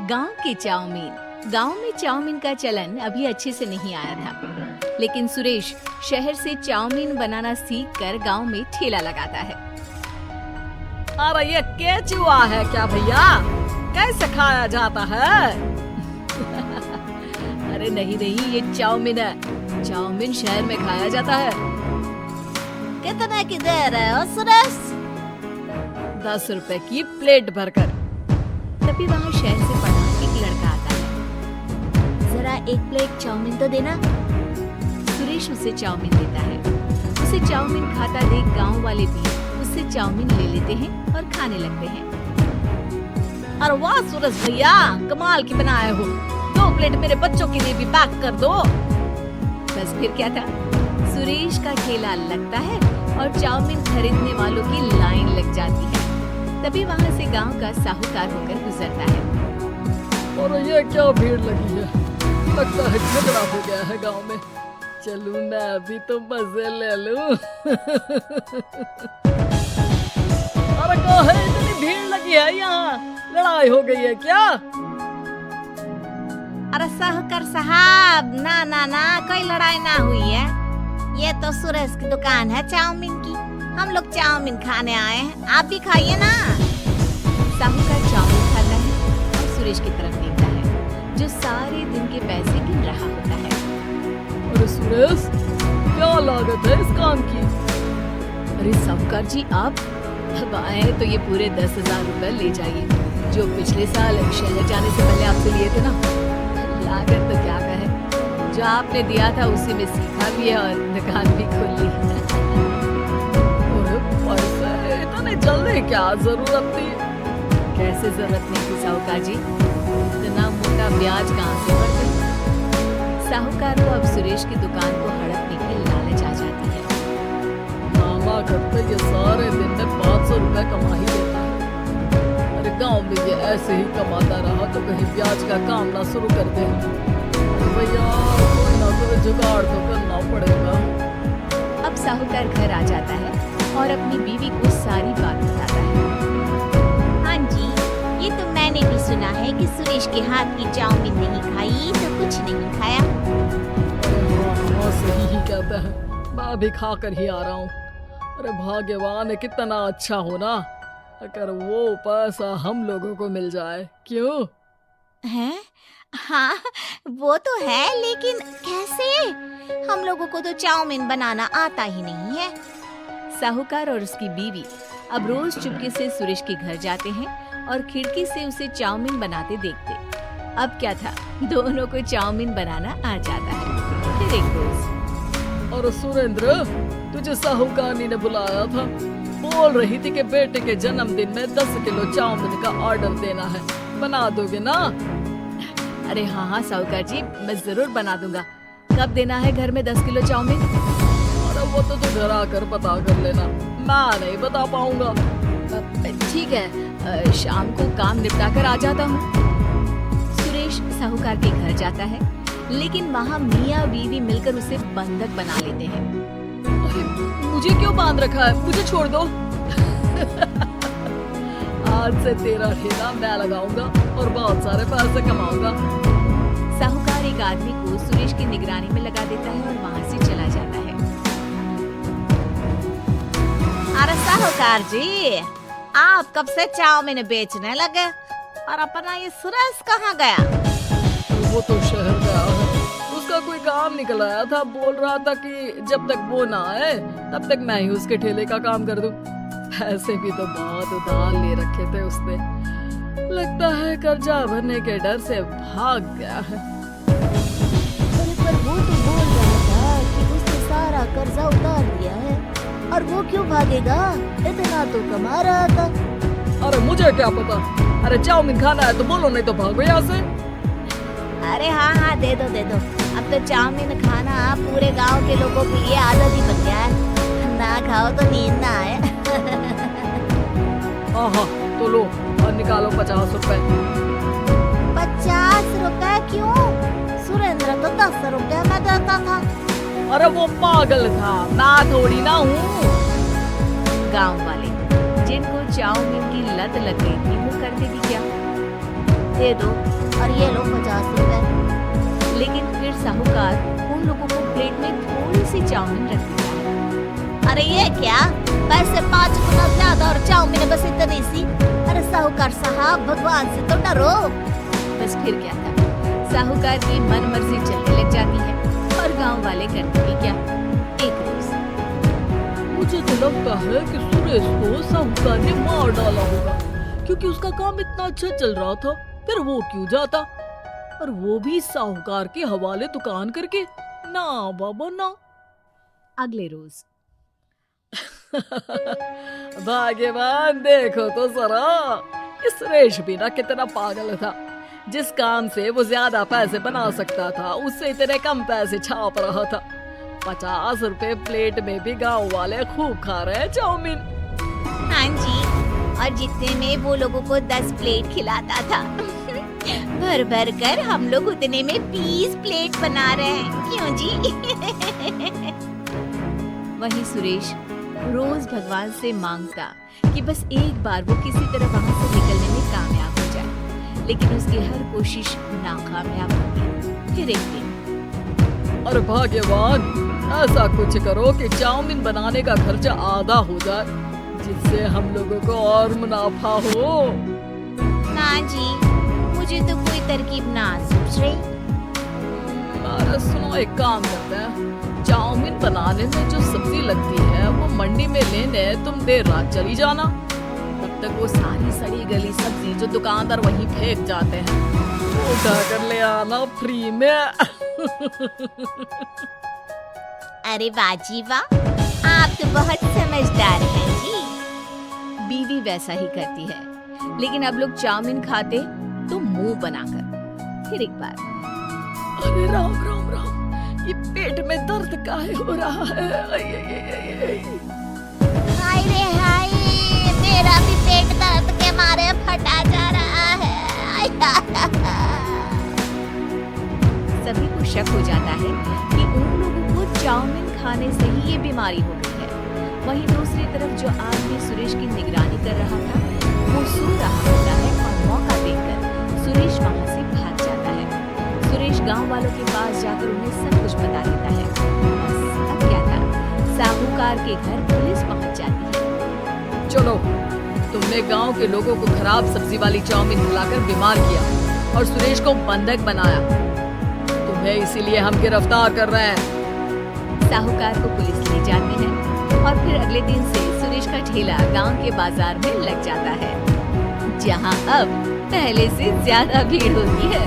गांव के चाउमीन। गांव में चाउमीन का चलन अभी अच्छे से नहीं आया था, लेकिन सुरेश शहर से चाउमीन बनाना सीख कर गाँव में ठेला लगाता है। अरे ये केचुआ है क्या भैया? कैसे खाया जाता है? अरे नहीं नहीं, ये चाउमीन है। चाउमीन शहर में खाया जाता है। कितने की दे रहे हो सुरेश? 10 रुपए की प्लेट भरकर। तभी वहाँ शहर से पढ़ा एक लड़का आता है। जरा एक प्लेट चाउमीन तो देना। सुरेश उसे चाउमीन देता है। उसे चाउमीन खाता देख गांव वाले भी उससे चाउमीन ले लेते हैं और खाने लगते हैं। अरे वाह सुरेश भैया, कमाल की बनाए हो। 2 प्लेट मेरे बच्चों के लिए भी पैक कर दो। बस फिर क्या था, सुरेश का ठेला लगता है और चाउमीन खरीदने वालों की लाइन लग जाती है। तभी वहाँ से गांव का साहूकार होकर गुजरता है। और ये क्या भीड़ लगी है? लगता है झगड़ा हो गया है गांव में। चलूं मैं अभी तो मजे ले लूं। अरे क्या है, इतनी भीड़ लगी है यहाँ? लड़ाई हो गई है क्या? अरे साहूकार साहब, ना ना ना, कोई लड़ाई ना हुई है। ये तो सुरेश की दुकान है चाउमीन की। हम लोग चाउमीन खाने आए हैं, आप भी खाइए ना। साहूकार चाउमीन खाता है और सुरेश की तरफ देखता है, जो सारे दिन के पैसे गिन रहा होता है। अरे सुरेश, क्या लागत है इस काम की? अरे साहूकार जी, आप अब आए तो ये पूरे 10,000 रुपए ले जाइए, जो पिछले साल शहर जाने से पहले आपसे लिए थे ना। लागत तो क्या कहे, जो आपने दिया था उसी में सीखा भी है और दुकान भी खोल ली। अरे पैसे इतने जल्दी क्या जरूरत थी? कैसे जरूरत नहीं थी साहूकार जी, इतना मोटा ब्याज कहाँ से बढ़ गई। साहूकार को अब सुरेश की दुकान को हड़पने की लालच आ जाती है। मामा करते ये सारे दिन में 500 रुपए कमा ही लेता है। अरे गांव में ये ऐसे ही कमाता रहा तो कहीं ब्याज का काम ना शुरू कर दे। भैया कोई ना कोई जुगाड़ तो करना पड़ेगा। अब साहूकार घर आ जाता है और अपनी बीवी को सारी बात बताता है। हाँ जी, ये तो मैंने भी सुना है कि सुरेश के हाथ की चाउमीन नहीं खाई तो कुछ नहीं खाया। अरे हाँ, सही ही कहता है। मैं भी खा कर ही आ रहा हूँ। अरे भाग्यवान है, कितना अच्छा हो ना अगर वो पैसा हम लोगों को मिल जाए। क्यों? हैं? हाँ, वो तो है, लेकिन कैसे? हम लोगों को तो चाउमीन बनाना आता ही नहीं है। साहूकार और उसकी बीवी अब रोज चुपके से सुरेश के घर जाते हैं और खिड़की से उसे चाउमीन बनाते देखते। अब क्या था, दोनों को चाउमीन बनाना आ जाता है। फिर एक रोज, और सुरेंद्र, तुझे साहूकारनी ने बुलाया था। बोल रही थी कि बेटे के जन्मदिन में 10 किलो चाउमीन का ऑर्डर देना है। बना दोगे ना? अरे हाँ हाँ साहूकार जी, मैं जरूर बना दूंगा। कब देना है घर में 10 किलो चाउमीन? अरे वो तो तू घर आकर पता कर लेना, मैं नहीं बता पाऊंगा। ठीक है, शाम को काम निपटा कर आ जाता हूँ। सुरेश साहूकार के घर जाता है, लेकिन वहाँ मियाँ बीवी मिलकर उसे बंधक बना लेते हैं। अरे मुझे क्यों बांध रखा है? मुझे छोड़ दो। आज से तेरा ठेला मैं लगाऊंगा और बहुत सारे पैसे कमाऊंगा। साहूकार एक आदमी को सुरेश की निगरानी में लगा देता है और वहाँ से चला जाता है। अरे साहूकार जी, आप कब से चाउमीन बेचने लगे और अपना ये सुरेश कहाँ गया? वो तो शहर गया है, उसका कोई काम निकल आया था। बोल रहा था कि जब तक वो ना आए तब तक मैं ही उसके ठेले का काम कर दूं। ऐसे भी तो बहुत उधार ले रखे थे उसने। लगता है कर्जा भरने के डर से भाग गया है। अरे पर वो तो बोल रहा था कि उसने सारा कर्जा उतार दिया है, और वो क्यों भागेगा? इतना तो कमा रहा था। अरे मुझे क्या पता। अरे चाउमीन खाना है तो बोलो, नहीं तो भागो यहाँ से। अरे हाँ हाँ, दे दो दे दो। अब तो चाउमीन खाना पूरे गांव के लोगों के लिए आदत ही बन गया है। ना खाओ तो नींद ना आए। हाँ हाँ, तो लो और निकालो 50 रुपए। 50 रुपए क्यों? सुरेंद्र तो 10 रुपए में देता था। अरे वो पागल था, मैं थोड़ी ना हूँ। गांव वाले जिनको चाउमीन की लत लग गई थी, वो करते भी क्या? दे दो और ये लो 50 रुपए। लेकिन फिर साहूकार उन लोगों को प्लेट में थोड़ी सी चाउमीन रख देता है। अरे ये क्या, पैसे 5 गुना ज्यादा और चाउमीन बस इतनी सी। अरे साहूकार साहब, भगवान से तो डरो। बस फिर क्या था, साहूकार की मन मर्जी चलने लग जाती है और गांव वाले करते भी क्या। एक रोज मुझे तो लगता है कि सुरेश को साहूकार ने मार डाला होगा, क्योंकि उसका काम इतना अच्छा चल रहा था, फिर वो क्यों जाता, और वो भी साहूकार के हवाले दुकान करके। ना बाबा ना। अगले रोज भाग्यवान, देखो तो जरा, ये सुरेश भी ना कितना पागल था। जिस काम से वो ज्यादा पैसे बना सकता था, उससे इतने कम पैसे छाप रहा था। 50 रुपए प्लेट में भी गांव वाले खूब खा रहे हैं चाउमीन। हाँ जी, और जितने में वो लोगों को 10 प्लेट खिलाता था, भर भर कर हम लोग उतने में 20 प्लेट बना रहे हैं। क्यों जी? वहीं सुरेश रोज भगवान से मांगता कि बस एक बार वो किसी तरह वहां से निकलने में कामयाब हो जाए, लेकिन उसकी हर कोशिश नाकामयाब होगी। फिर एक दिन, और भाग्यवान, ऐसा कुछ करो कि चाउमीन बनाने का खर्चा आधा हो जाए, जिससे हम लोगों को और मुनाफा हो। ना जी, मुझे तो कोई तरकीब ना सूझ रही। अरे सुनो, एक काम करते हैं, चाउमीन बनाने में जो सब्जी लगती है वो मंडी में लेने तुम देर रात चली जाना। तब तक वो सारी सड़ी गली सब्जी जो दुकानदार वहीं फेंक जाते हैं, वो उठा कर ले आना फ्री में। अरे वाह जी वाह, आप तो बहुत समझदार हैं जी। बीवी वैसा ही करती है, लेकिन अब लोग चाउमीन खाते तो मुंह बनाकर। फिर एक बार, अरे राम राम राम, ये पेट में दर्द काहे हो रहा है? आई, आई, आई, आई, आई। हाय रे हाय, मेरा भी पेट दर्द के मारे फटा जा रहा है। सभी को शक हो जाता है कि उन लोगों को चाउमीन खाने से ही ये बीमारी हो गई है। वहीं दूसरी तरफ जो आदमी सुरेश की निगरानी कर रहा था, वो सो रहा होता है और मौका देखकर सुरेश वहां से भाग जाता है। सुरेश गांव वालों के पास जाकर उन्हें सब कुछ बता देता है। बस अब क्या था, साहूकार के घर पुलिस पहुंच जाती है। चलो, तुमने गांव के लोगों को खराब सब्जी वाली चाउमीन खिलाकर बीमार किया और सुरेश को बंधक बनाया। तुम्हें इसीलिए हम गिरफ्तार कर रहे हैं। साहूकार को पुलिस ले जाती है और फिर अगले दिन से सुरेश का ठेला गांव के बाजार में लग जाता है, जहां अब पहले से ज्यादा भीड़ होती है।